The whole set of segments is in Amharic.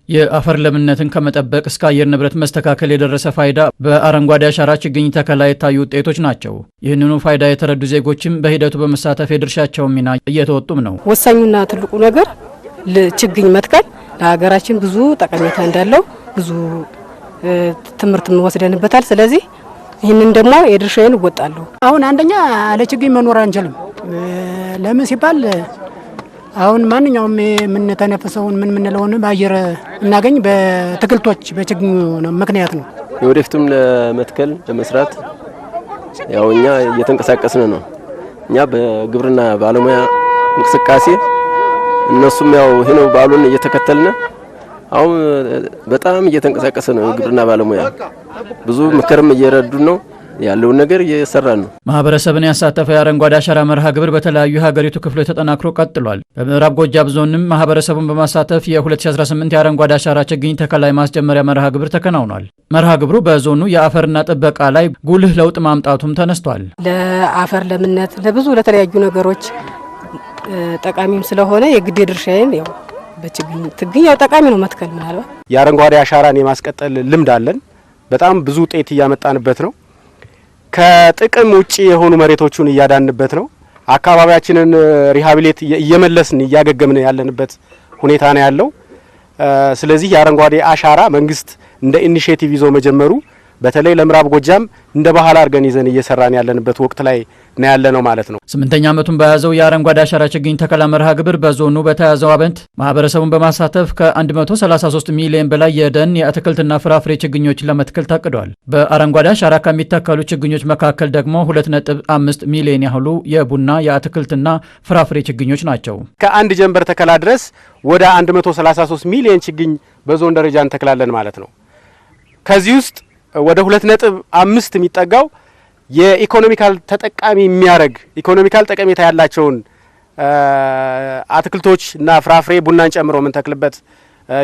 የአፈር ለምነትን ከመጠበቅ እስከ አየር ንብረት መስተካከል የደረሰ ፋይዳ በአረንጓዴ አሻራ ችግኝ ተከላ የታዩ ውጤቶች ናቸው። ይህንኑ ፋይዳ የተረዱ ዜጎችም በሂደቱ በመሳተፍ የድርሻቸውን ሚና እየተወጡም ነው። ወሳኙና ትልቁ ነገር ችግኝ መትከል ለሀገራችን ብዙ ጠቀሜታ እንዳለው ብዙ ትምህርት ወስደንበታል። ስለዚህ ይህንን ደግሞ የድርሻዬን እወጣለሁ። አሁን አንደኛ ለችግኝ መኖር አንችልም። ለምን ሲባል አሁን ማንኛውም የምንተነፍሰውን ምንለውን በአየር እናገኝ በትክልቶች በችግኙ ምክንያት ነው። የወደፊቱም ለመትከል ለመስራት ያው እኛ እየተንቀሳቀስን ነው። እኛ በግብርና ባለሙያ እንቅስቃሴ እነሱም ያው ሄኖ ባሉን እየተከተልን አሁን በጣም እየተንቀሳቀሰ ነው። ግብርና ባለሙያ ብዙ ምክርም እየረዱ ነው ያለው ነገር እየሰራን ነው። ማህበረሰብን ያሳተፈ የአረንጓዴ አሻራ መርሃ ግብር በተለያዩ ሀገሪቱ ክፍሎች ተጠናክሮ ቀጥሏል። በምዕራብ ጎጃም ዞንም ማህበረሰቡን በማሳተፍ የ2018 የአረንጓዴ አሻራ ችግኝ ተከላ ማስጀመሪያ መርሃ ግብር ተከናውኗል። መርሃ ግብሩ በዞኑ የአፈርና ጥበቃ ላይ ጉልህ ለውጥ ማምጣቱም ተነስቷል። ለአፈር ለምነት ለብዙ ለተለያዩ ነገሮች ጠቃሚም ስለሆነ የግድ ድርሻዬን ያው በችግኝ ያው ጠቃሚ ነው መትከል ማለት የአረንጓዴ አሻራን የማስቀጠል ልምድ አለን። በጣም ብዙ ውጤት እያመጣንበት ነው። ከጥቅም ውጪ የሆኑ መሬቶቹን እያዳንበት ነው። አካባቢያችንን ሪሃቢሊት እየመለስን እያገገምን ያለንበት ሁኔታ ነው ያለው። ስለዚህ የአረንጓዴ አሻራ መንግስት እንደ ኢኒሼቲቭ ይዞ መጀመሩ በተለይ ለምዕራብ ጎጃም እንደ ባህል አድርገን ይዘን እየሰራን ያለንበት ወቅት ላይ ነው ያለነው ማለት ነው። 8ኛ ዓመቱን በያዘው የአረንጓዴ አሻራ ችግኝ ተከላ መርሃ ግብር በዞኑ በተያዘው ዓመት ማህበረሰቡን በማሳተፍ ከ133 ሚሊዮን በላይ የደን የአትክልትና ፍራፍሬ ችግኞችን ለመትከል ታቅዷል። በአረንጓዴ አሻራ ከሚተከሉ ችግኞች መካከል ደግሞ 2.5 ሚሊዮን ያህሉ የቡና የአትክልትና ፍራፍሬ ችግኞች ናቸው። ከአንድ ጀንበር ተከላ ድረስ ወደ 133 ሚሊዮን ችግኝ በዞን ደረጃ እንተክላለን ማለት ነው። ከዚህ ውስጥ ወደ 2.5 የሚጠጋው የኢኮኖሚካል ተጠቃሚ የሚያደርግ ኢኮኖሚካል ጠቀሜታ ያላቸውን አትክልቶች እና ፍራፍሬ ቡናን ጨምሮ ምን ተክልበት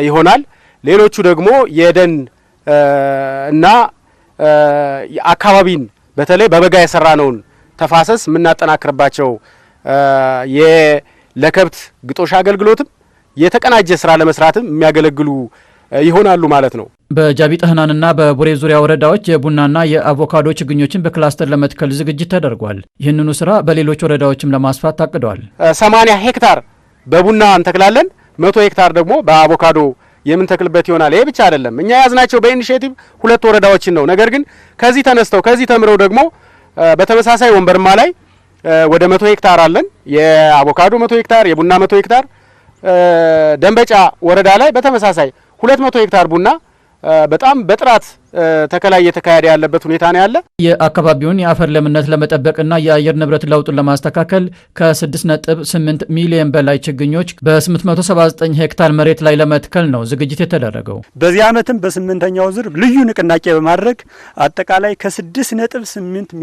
ይሆናል። ሌሎቹ ደግሞ የደን እና አካባቢን በተለይ በበጋ የሰራነውን ተፋሰስ የምናጠናክርባቸው ለከብት ግጦሽ አገልግሎትም የተቀናጀ ስራ ለመስራትም የሚያገለግሉ ይሆናሉ ማለት ነው። በጃቢ ጠህናንና በቡሬ ዙሪያ ወረዳዎች የቡናና የአቮካዶ ችግኞችን በክላስተር ለመትከል ዝግጅት ተደርጓል። ይህንኑ ስራ በሌሎች ወረዳዎችም ለማስፋት ታቅዷል። 80 ሄክታር በቡና እንተክላለን፣ 100 ሄክታር ደግሞ በአቮካዶ የምንተክልበት ይሆናል። ይሄ ብቻ አይደለም። እኛ ያዝናቸው በኢኒሼቲቭ 2 ወረዳዎችን ነው። ነገር ግን ከዚህ ተነስተው ከዚህ ተምረው ደግሞ በተመሳሳይ ወንበርማ ላይ ወደ 100 ሄክታር አለን። የአቮካዶ 100 ሄክታር፣ የቡና 100 ሄክታር፣ ደንበጫ ወረዳ ላይ በተመሳሳይ 200 ሄክታር ቡና በጣም በጥራት ተከላ እየተካሄደ ያለበት ሁኔታ ነው ያለ። የአካባቢውን የአፈር ለምነት ለመጠበቅና የአየር ንብረት ለውጡን ለማስተካከል ከ6.8 ሚሊዮን በላይ ችግኞች በ879 ሄክታር መሬት ላይ ለመትከል ነው ዝግጅት የተደረገው። በዚህ ዓመትም በ8ኛው ዙር ልዩ ንቅናቄ በማድረግ አጠቃላይ ከ6.8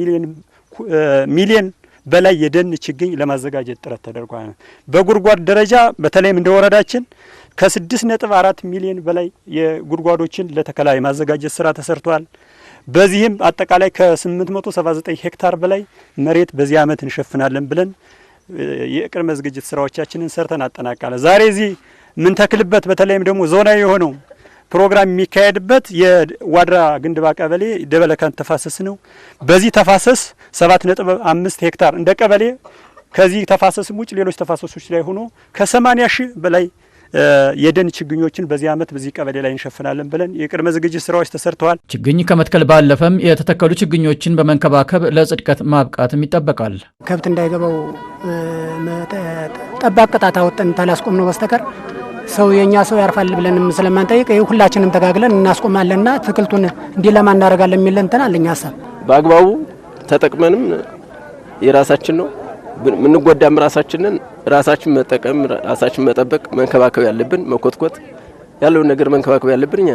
ሚሊዮን በላይ የደን ችግኝ ለማዘጋጀት ጥረት ተደርጓል። በጉድጓድ ደረጃ በተለይም እንደ ወረዳችን ከ6.4 ሚሊዮን በላይ የጉድጓዶችን ለተከላ የማዘጋጀት ስራ ተሰርቷል። በዚህም አጠቃላይ ከ879 ሄክታር በላይ መሬት በዚህ ዓመት እንሸፍናለን ብለን የቅድመ ዝግጅት ስራዎቻችንን ሰርተን አጠናቃለን። ዛሬ እዚህ ምን ተክልበት በተለይም ደግሞ ዞናዊ የሆነው ፕሮግራም የሚካሄድበት የዋድራ ግንድባ ቀበሌ ደበለካን ተፋሰስ ነው። በዚህ ተፋሰስ 7.5 ሄክታር እንደ ቀበሌ ከዚህ ተፋሰስም ውጭ ሌሎች ተፋሰሶች ላይ ሆኖ ከ80 ሺህ በላይ የደን ችግኞችን በዚህ ዓመት በዚህ ቀበሌ ላይ እንሸፍናለን ብለን የቅድመ ዝግጅት ስራዎች ተሰርተዋል። ችግኝ ከመትከል ባለፈም የተተከሉ ችግኞችን በመንከባከብ ለጽድቀት ማብቃትም ይጠበቃል። ከብት እንዳይገባው ጠባቅ ቅጣት አወጥተን ታላስቆም ነው በስተቀር ሰው የኛ ሰው ያርፋል ብለንም ስለማንጠይቅ ሁላችንም ተጋግለን እናስቆማለንና ትክልቱን እንዲለማ እናደርጋለን የሚል እንትን አለኝ ሀሳብ። በአግባቡ ተጠቅመንም የራሳችን ነው ምንጎዳም ራሳችን መጠቀም ራሳችን መጠበቅ መንከባከብ ያለብን መኮትኮት ያለው ነገር መንከባከብ ያለብን እኛ